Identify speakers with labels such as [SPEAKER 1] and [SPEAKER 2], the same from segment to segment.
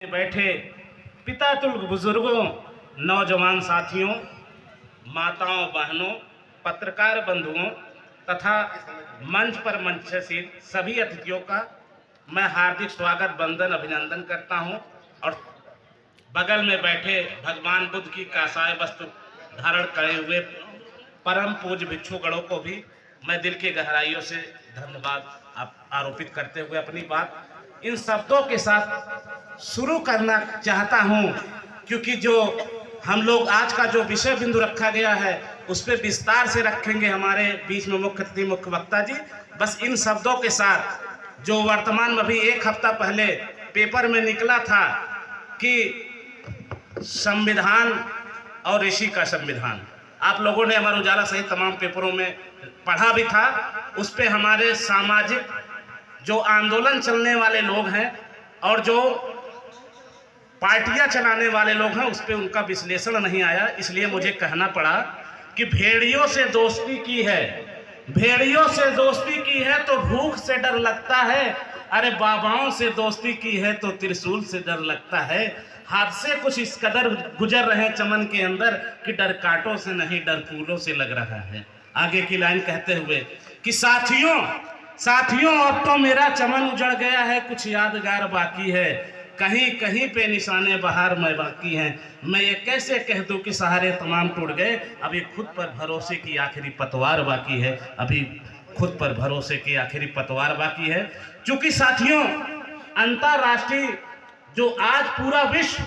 [SPEAKER 1] बैठे पितातुल बुजुर्गों, नौजवान साथियों, माताओं, बहनों, पत्रकार बंधुओं तथा मंच पर मंचशील सभी अतिथियों का मैं हार्दिक स्वागत, वंदन, अभिनंदन करता हूं। और बगल में बैठे भगवान बुद्ध की कासाय वस्त्र धारण करे हुए परम पूज्य भिक्षुगणों को भी मैं दिल की गहराइयों से धन्यवाद आरोपित करते हुए अपनी बात इन शब्दों के साथ शुरू करना चाहता हूं, क्योंकि जो हम लोग आज का जो विषय बिंदु रखा गया है उस पर विस्तार से रखेंगे हमारे बीच में मुख्य वक्ता जी। बस इन शब्दों के साथ जो वर्तमान में अभी एक हफ्ता पहले पेपर में निकला था कि संविधान और ऋषि का संविधान, आप लोगों ने अमर उजाला सहित तमाम पेपरों में पढ़ा भी था। उस पे हमारे सामाजिक जो आंदोलन चलने वाले लोग हैं और जो पार्टियां चलाने वाले लोग हैं उस पे उनका विश्लेषण नहीं आया, इसलिए मुझे कहना पड़ा कि भेड़ियों से दोस्ती की है, भेड़ियों से दोस्ती की है तो भूख से डर लगता है, अरे बाबाओं से दोस्ती की है तो त्रिशूल से डर लगता है। हादसे कुछ इस कदर गुजर रहे हैं चमन के अंदर कि डर कांटों से नहीं डर फूलों से लग रहा है। आगे की लाइन कहते हुए कि साथियों अब तो मेरा चमन उजड़ गया है, कुछ यादगार बाकी है, कहीं कहीं पे निशाने बहार में बाकी हैं। मैं ये कैसे कह दूं कि सहारे तमाम टूट गए, अभी खुद पर भरोसे की आखिरी पतवार बाकी है, अभी खुद पर भरोसे की आखिरी पतवार बाकी है। क्योंकि साथियों, अंतरराष्ट्रीय जो आज पूरा विश्व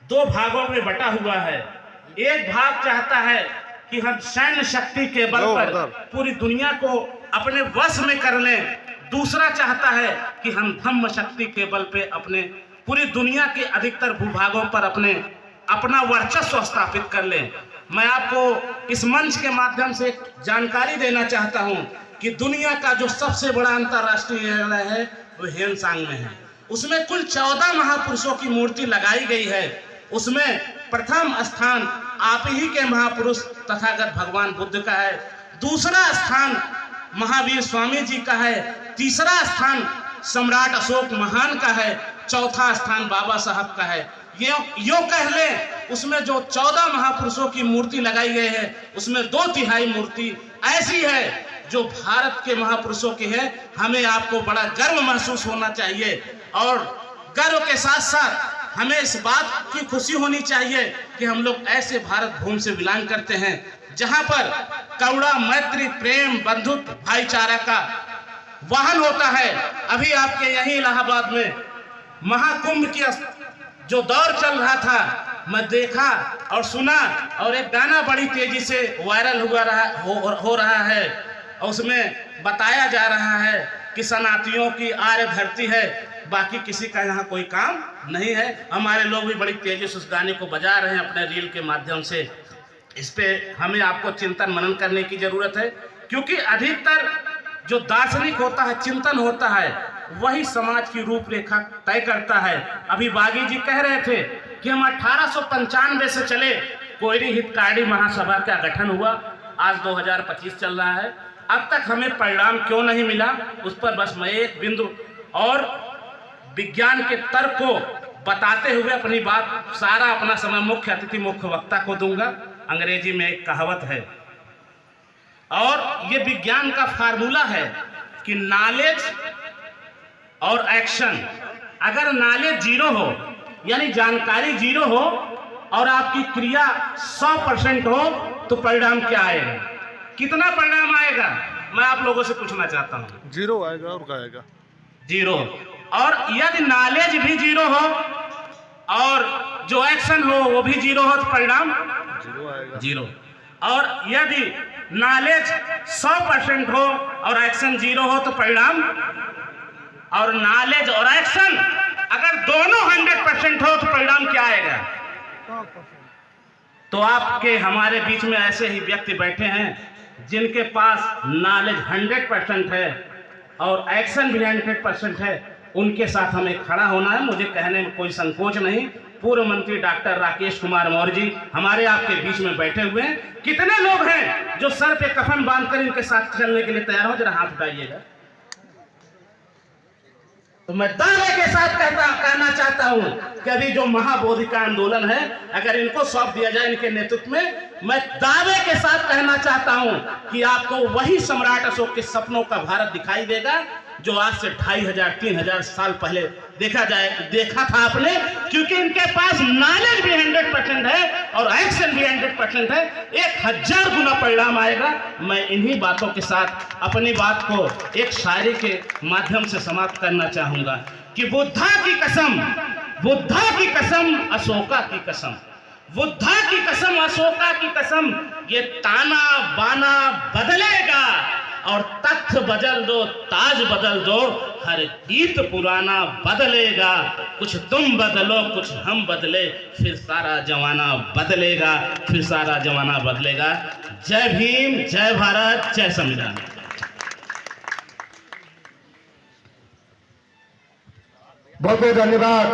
[SPEAKER 1] दो भागों में बटा हुआ है, एक भाग चाहता है कि हम सैन्य शक्ति के बल पर पूरी दुनिया को अपने वश में कर लें, दूसरा चाहता है कि हम धम्म शक्ति के बल पे अपने पूरी दुनिया के अधिकतर भूभागों पर अपना वर्चस्व स्थापित कर लें। मैं आपको इस मंच के माध्यम से जानकारी देना चाहता हूं कि दुनिया का जो सबसे बड़ा अंतरराष्ट्रीय न्यायालय है वो हेनसांग में है। उसमें कुल 14 महापुरुषों की मूर्ति लगाई गई है। उसमें प्रथम स्थान आप ही के महापुरुष तथागत भगवान बुद्ध का है, दूसरा स्थान महावीर स्वामी जी का है, तीसरा स्थान सम्राट अशोक महान का है, चौथा स्थान बाबा साहब का है। यो कह ले, उसमें जो 14 महापुरुषों की मूर्ति लगाई गई है उसमें 2/3 मूर्ति ऐसी है जो भारत के महापुरुषों की है। हमें आपको बड़ा गर्व महसूस होना चाहिए और गर्व के साथ साथ हमें इस बात की खुशी होनी चाहिए कि हम लोग ऐसे भारत भूमि से बिलोंग करते हैं जहां पर करुणा, मैत्री, प्रेम, बंधुत्व, भाईचारा का वाहन होता है। अभी आपके यही इलाहाबाद में महाकुंभ की जो दौर चल रहा था, मैं देखा और सुना और एक गाना बड़ी तेजी से वायरल हो रहा है और उसमें बताया जा रहा है कि सनातियों की आर्य धरती है, बाकी किसी का यहाँ कोई काम नहीं है। हमारे लोग भी बड़ी तेजी से उस गाने को बजा रहे हैं अपने रील के माध्यम से। इस पे हमें आपको चिंतन मनन करने की जरूरत है, क्योंकि अधिकतर जो दार्शनिक होता है, चिंतन होता है, वही समाज की रूपरेखा तय करता है। अभी बागी जी कह रहे थे कि हम 1895 से चले, कोयरी हितकारी महासभा का गठन हुआ, आज 2025 चल रहा है, अब तक हमें परिणाम क्यों नहीं मिला, उस पर बस मैं एक बिंदु और विज्ञान के तर्क को बताते हुए अपनी बात सारा अपना समय मुख्य अतिथि मुख्य वक्ता को दूंगा। अंग्रेजी में एक कहावत है और ये विज्ञान का फार्मूला है कि नॉलेज और एक्शन, अगर नॉलेज 0 हो यानी जानकारी 0 हो और आपकी क्रिया 100% हो तो परिणाम क्या आएगा, कितना परिणाम आएगा, मैं आप लोगों से पूछना चाहता हूँ।
[SPEAKER 2] 0 आएगा और क्या आएगा?
[SPEAKER 1] 0। और यदि नॉलेज भी 0 हो और जो एक्शन हो वो भी 0 हो तो परिणाम
[SPEAKER 2] 0 आएगा।
[SPEAKER 1] 0। और यदि नॉलेज 100% हो और एक्शन 0 हो तो परिणाम, और नॉलेज और एक्शन अगर दोनों 100% हो तो परिणाम क्या आएगा? तो आपके हमारे बीच में ऐसे ही व्यक्ति बैठे हैं जिनके पास नॉलेज 100% है और एक्शन भी 100% है, उनके साथ हमें खड़ा होना है। मुझे कहने में कोई संकोच नहीं। पूर्व मंत्री डॉक्टर राकेश कुमार मौर्य जी हमारे आपके बीच में बैठे हुए हैं। कितने लोग हैं जो सर पे कफन बांधकर इनके साथ चलने के लिए तैयार हो? जरा हाथ उठाइएगा। तो मैं दावे के साथ कहना चाहता हूं कि अभी जो महाबोधि का आंदोलन है, अगर इनको सौंप दिया जाए इनके नेतृत्व में, मैं दावे के साथ कहना चाहता हूं कि आपको वही सम्राट अशोक के सपनों का भारत दिखाई देगा जो आज से 2500-3000 साल पहले देखा था आपने, क्योंकि इनके पास नॉलेज भी 100% है और एक्शन भी 100% है। 1000 गुना परिणाम आएगा। मैं इन्हीं बातों के साथ अपनी बात को एक शायरी के माध्यम से समाप्त करना चाहूंगा कि बुद्धा की कसम, अशोका की कसम, बुद्धा की कसम, अशोका की कसम, ये ताना बाना बदलेगा और तख्त बदल दो, ताज बदल दो, हर गीत पुराना बदलेगा। कुछ तुम बदलो, कुछ हम बदले, फिर सारा जमाना बदलेगा, फिर सारा जमाना बदलेगा। जय भीम, जय भारत, जय संविधान।
[SPEAKER 3] बहुत बहुत धन्यवाद।